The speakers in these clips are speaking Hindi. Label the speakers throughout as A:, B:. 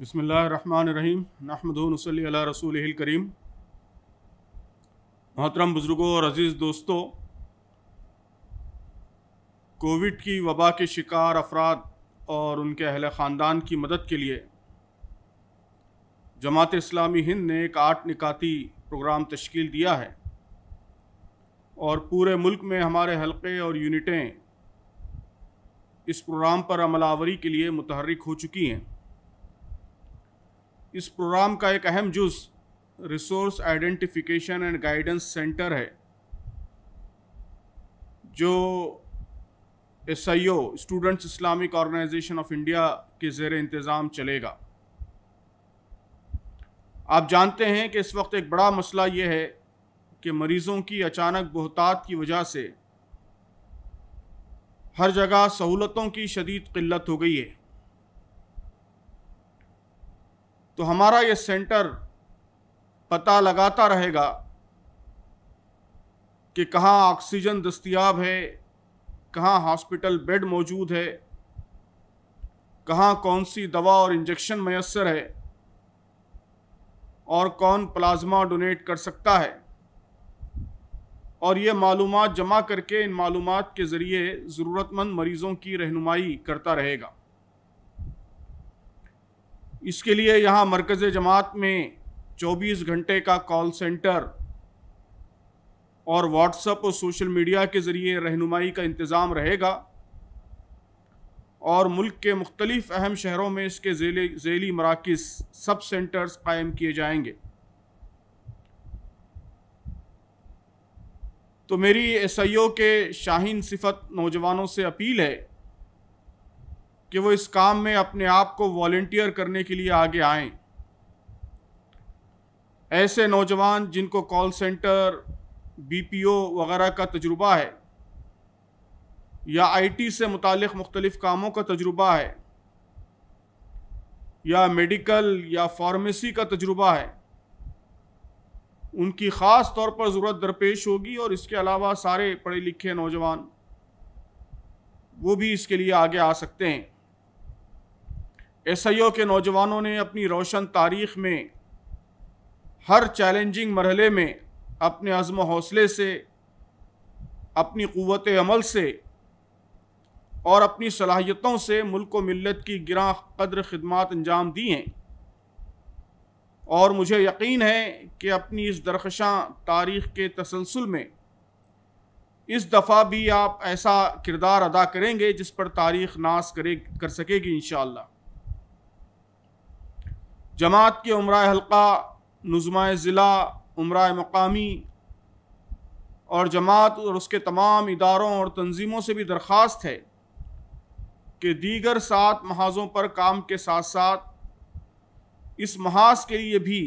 A: बिस्मिल्लाहिर्रहमानिर्रहीम नहमदुहु नसल्ली अला रसूलिहिल करीम। मोहतरम बुज़ुर्गों और अज़ीज़ दोस्तों, कोविड की वबा के शिकार अफराद और उनके अहले ख़ानदान की मदद के लिए जमात इस्लामी हिंद ने एक 8 निकाती प्रोग्राम तश्कील दिया है और पूरे मुल्क में हमारे हल्के और यूनिटें इस प्रोग्राम पर अमलावरी के लिए मुतहर्रिक हो चुकी हैं। इस प्रोग्राम का एक अहम जुज़ resource identification and guidance centre है, जो SIO students Islamic organisation of India के ज़ेर इंतज़ाम चलेगा। आप जानते हैं कि इस वक्त एक बड़ा मसला ये है कि मरीज़ों की अचानक बहुतात की वजह से हर जगह सहूलतों की शदीद क़िल्लत हो गई है। तो हमारा ये सेंटर पता लगाता रहेगा कि कहाँ ऑक्सीजन दस्तयाब है, कहाँ हॉस्पिटल बेड मौजूद है, कहाँ कौन सी दवा और इंजेक्शन मैसर है और कौन प्लाज्मा डोनेट कर सकता है, और ये मालूमात जमा करके इन मालूमात के ज़रिए ज़रूरतमंद मरीज़ों की रहनुमाई करता रहेगा। इसके लिए यहाँ मरकज़ जमात में 24 घंटे का कॉल सेंटर और व्हाट्सएप और सोशल मीडिया के ज़रिए रहनुमाई का इंतज़ाम रहेगा और मुल्क के मुख्तलिफ़ अहम शहरों में इसके ज़ेली मराकिज़ सब सेंटर्स कायम किए जाएंगे। तो मेरी SIO के शाहीन सिफत नौजवानों से अपील है कि वो इस काम में अपने आप को वॉलंटियर करने के लिए आगे आएं। ऐसे नौजवान जिनको कॉल सेंटर, BPO वगैरह का तजुर्बा है या IT से मुतालिक मुख्तलिफ़ कामों का तजुर्बा है या मेडिकल या फार्मेसी का तजुर्बा है, उनकी ख़ास तौर पर ज़रूरत दरपेश होगी। और इसके अलावा सारे पढ़े लिखे नौजवान वो भी इसके लिए आगे आ सकते हैं। SIO के नौजवानों ने अपनी रोशन तारीख़ में हर चैलेंजिंग मरहले में अपने अज़्म हौसले से, अपनी क़ुव्वत अमल से और अपनी सलाहियतों से मुल्क व मिल्लत की गिरां क़द्र खिदमात अंजाम दी हैं। और मुझे यकीन है कि अपनी इस दरख़शां तारीख़ के तसलसल में इस दफ़ा भी आप ऐसा किरदार अदा करेंगे जिस पर तारीख़ नाज कर सकेगी इंशाअल्लाह। जमात के उमराए हल्का, नुज़माए ज़िला, उमराए मकामी और जमात और उसके तमाम इदारों और तंजीमों से भी दरख्वास्त है कि दीगर 7 महाज़ों पर काम के साथ साथ इस महाज के लिए भी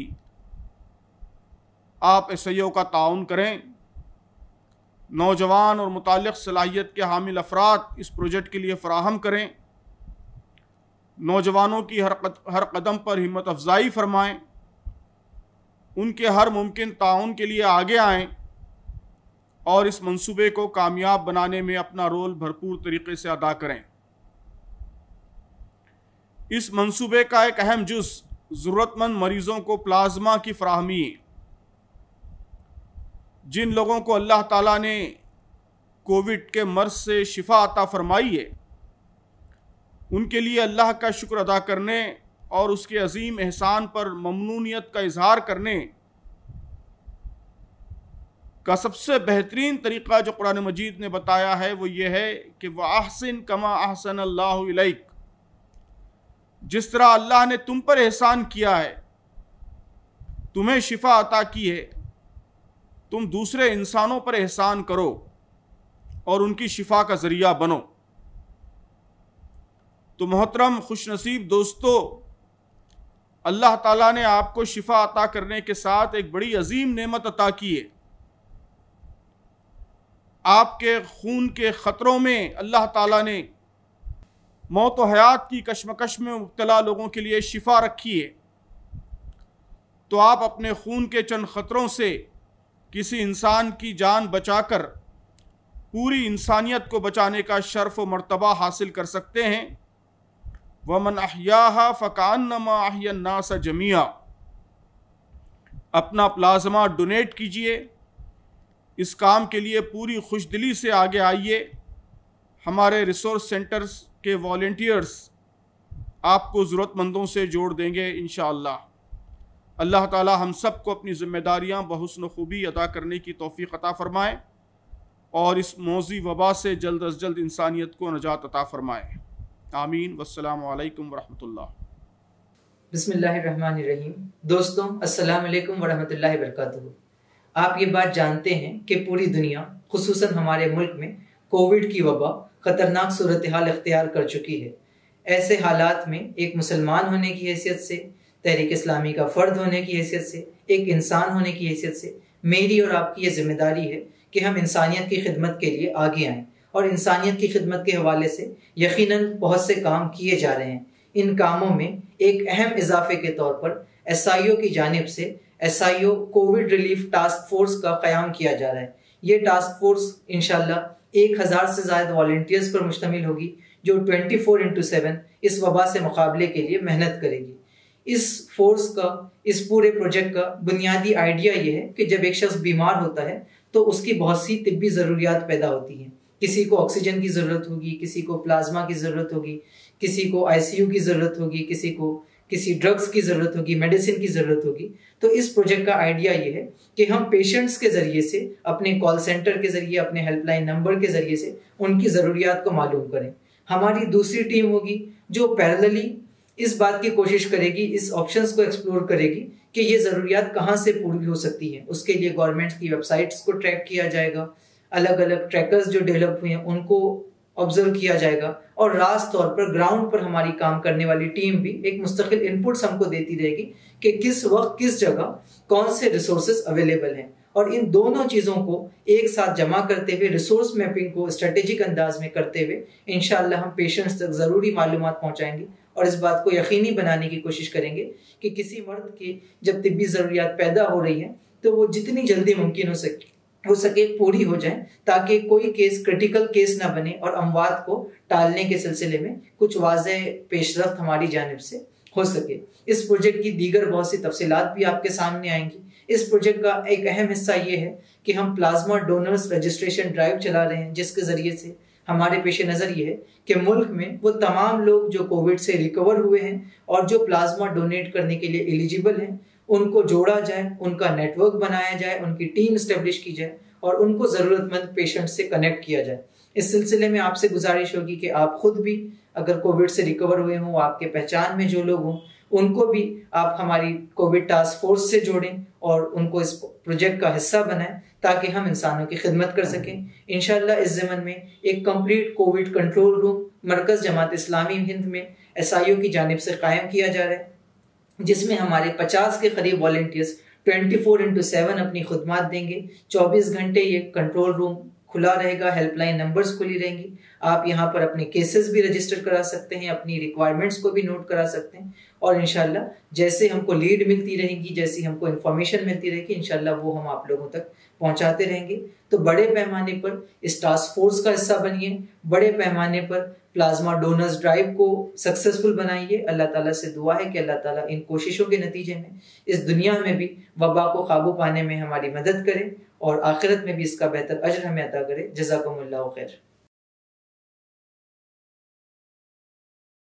A: आप SIO का ताउन करें। नौजवान और मुताल्लिक़ सलाहियत के हामिल अफराद इस प्रोजेक्ट के लिए फ़राहम करें। नौजवानों की हर कदम पर हिम्मत अफजाई फरमाएं, उनके हर मुमकिन ताउन के लिए आगे आएं और इस मंसूबे को कामयाब बनाने में अपना रोल भरपूर तरीके से अदा करें। इस मंसूबे का एक अहम जुज़ ज़रूरतमंद मरीज़ों को प्लाज्मा की फ़राहमी है। जिन लोगों को अल्लाह ताला ने कोविड के मर्ज़ से शिफा अता फरमाई है, उनके लिए अल्लाह का शुक्र अदा करने और उसके अजीम एहसान पर ममनूनियत का इजहार करने का सबसे बेहतरीन तरीक़ा जो कुरान मजीद ने बताया है वो ये है कि वह अहसिन कमा अहसन अल्लाहु इलैक, जिस तरह अल्लाह ने तुम पर एहसान किया है, तुम्हें शिफा अता की है, तुम दूसरे इंसानों पर एहसान करो और उनकी शिफा का ज़रिया बनो। तो मोहतरम खुशनसीब दोस्तों, अल्लाह ताला ने आपको शिफा अता करने के साथ एक बड़ी अजीम नेमत अता की है। आपके खून के ख़तरों में अल्लाह ताला ने मौत व हयात की कश्मकश में मुब्तला लोगों के लिए शिफा रखी है। तो आप अपने खून के चंद ख़तरों से किसी इंसान की जान बचाकर पूरी इंसानियत को बचाने का शर्फ व मर्तबा हासिल कर सकते हैं। वमन अहयाहा फ़कान्नमा अहयन्नास जमिया। अपना प्लाज्मा डोनेट कीजिए। इस काम के लिए पूरी खुशदिली से आगे आइए। हमारे रिसोर्स सेंटर्स के वॉलंटियर्स आपको ज़रूरतमंदों से जोड़ देंगे इंशाअल्लाह। अल्लाह ताला हम सब को अपनी ज़िम्मेदारियाँ बहुस्न खूबी अदा करने की तौफ़ीक़ अता फ़रमाए और इस मौज़ी वबा से जल्द अज़ जल्द इंसानियत को नजात अता फ़रमाए। आमीन। वस्सलामु अलैकुम वरहमतुल्लाह।
B: बिस्मिल्लाहिर्रहमानिर्रहीम। दोस्तों, अस्सलाम वालेकुम वरहमतुल्लाहि वबरकातुहू। आप ये बात जानते हैं कि पूरी दुनिया खुसूसन हमारे मुल्क में कोविड की वबा ख़तरनाक सूरत हाल इख्तियार कर चुकी है। ऐसे हालात में एक मुसलमान होने की हैसियत से, तहरीक इस्लामी का फ़र्द होने की हैसियत से, एक इंसान होने की हैसियत से मेरी और आपकी ये ज़िम्मेदारी है कि हम इंसानियत की खिदमत के लिए आगे आएँ। और इंसानियत की खिदमत के हवाले से यकीनन बहुत से काम किए जा रहे हैं। इन कामों में एक अहम इजाफे के तौर पर SIO की जानिब से SIO Covid relief task force का क़याम किया जा रहा है। ये टास्क फोर्स इंशाल्लाह 1000 से ज़्यादा वॉलंटियर्स पर मुश्तमिल होगी जो 24/7 इस वबा से मुकाबले के लिए मेहनत करेगी। इस फोर्स का, इस पूरे प्रोजेक्ट का बुनियादी आइडिया ये है कि जब एक शख्स बीमार होता है तो उसकी बहुत सी तिब्बी ज़रूरियात पैदा होती हैं। किसी को ऑक्सीजन की ज़रूरत होगी, किसी को प्लाज्मा की ज़रूरत होगी, किसी को ICU की ज़रूरत होगी, किसी को किसी ड्रग्स की ज़रूरत होगी, मेडिसिन की ज़रूरत होगी। तो इस प्रोजेक्ट का आइडिया ये है कि हम पेशेंट्स के ज़रिए से, अपने कॉल सेंटर के ज़रिए, अपने हेल्पलाइन नंबर के ज़रिए से उनकी ज़रूरियात को मालूम करें। हमारी दूसरी टीम होगी जो पैरेलली इस बात की कोशिश करेगी, इस ऑप्शंस को एक्सप्लोर करेगी कि ये ज़रूरियात कहाँ से पूरी हो सकती हैं। उसके लिए गवर्नमेंट की वेबसाइट्स को ट्रैक किया जाएगा, अलग अलग ट्रैकर्स जो डेवलप हुए हैं उनको ऑब्जर्व किया जाएगा और रास्त तौर पर ग्राउंड पर हमारी काम करने वाली टीम भी एक मुस्तकिल इनपुट्स हमको देती रहेगी कि किस वक्त किस जगह कौन से रिसोर्सेज अवेलेबल हैं। और इन दोनों चीज़ों को एक साथ जमा करते हुए, रिसोर्स मैपिंग को स्ट्रेटेजिक अंदाज में करते हुए इंशाअल्लाह हम पेशेंट्स तक ज़रूरी मालूमात पहुँचाएंगे और इस बात को यकीनी बनाने की कोशिश करेंगे कि किसी मर्द की जब तिब्बी ज़रूरियात पैदा हो रही हैं तो वो जितनी जल्दी मुमकिन हो सके पूरी हो जाए, ताकि कोई केस क्रिटिकल केस ना बने और अमवात को टालने के सिलसिले में कुछ वाज़ेह पेशरफ्त हमारी जानिब से हो सके। इस प्रोजेक्ट की दीगर बहुत सी तफसीलात भी आपके सामने आएंगी। इस प्रोजेक्ट का एक अहम हिस्सा ये है कि हम प्लाज्मा डोनर्स रजिस्ट्रेशन ड्राइव चला रहे हैं, जिसके ज़रिए से हमारे पेश नज़र ये है कि मुल्क में वो तमाम लोग जो कोविड से रिकवर हुए हैं और जो प्लाज्मा डोनेट करने के लिए एलिजिबल हैं उनको जोड़ा जाए, उनका नेटवर्क बनाया जाए, उनकी टीम इस्टेब्लिश की जाए और उनको ज़रूरतमंद पेशेंट से कनेक्ट किया जाए। इस सिलसिले में आपसे गुजारिश होगी कि आप खुद भी अगर कोविड से रिकवर हुए हों, आपके पहचान में जो लोग हों, उनको भी आप हमारी कोविड टास्क फोर्स से जोड़ें और उनको इस प्रोजेक्ट का हिस्सा बनाएं ताकि हम इंसानों की खिदमत कर सकें। इंशाअल्लाह इस ज़मन में एक कंप्लीट कोविड कंट्रोल रूम मरकज़ जमात इस्लामी हिंद में SIO की जानिब से कायम किया जा रहा है, जिसमें हमारे 50 के करीब वॉलंटियर्स 24/7 अपनी खुदमात देंगे। 24 घंटे ये कंट्रोल रूम खुला रहेगा, हेल्पलाइन नंबर्स खुली रहेंगी। आप यहाँ पर अपने केसेस भी रजिस्टर करा सकते हैं, अपनी रिक्वायरमेंट्स को भी नोट करा सकते हैं और इंशाल्लाह जैसे हमको लीड मिलती रहेगी, जैसी हमको इन्फॉर्मेशन मिलती रहेगी, इंशाल्लाह वो हम आप लोगों तक पहुँचाते रहेंगे। तो बड़े पैमाने पर इस टास्क फोर्स का हिस्सा बनिए, बड़े पैमाने पर प्लाज्मा डोनर्स ड्राइव को सक्सेसफुल बनाइए। अल्लाह ताला से दुआ है कि अल्लाह ताला इन कोशिशों के नतीजे में इस दुनिया में भी वबा को काबू पाने में हमारी मदद करे और आखिरत में भी इसका बेहतर अजर हमें अता करे। जज़ाकुमुल्लाहु खैर।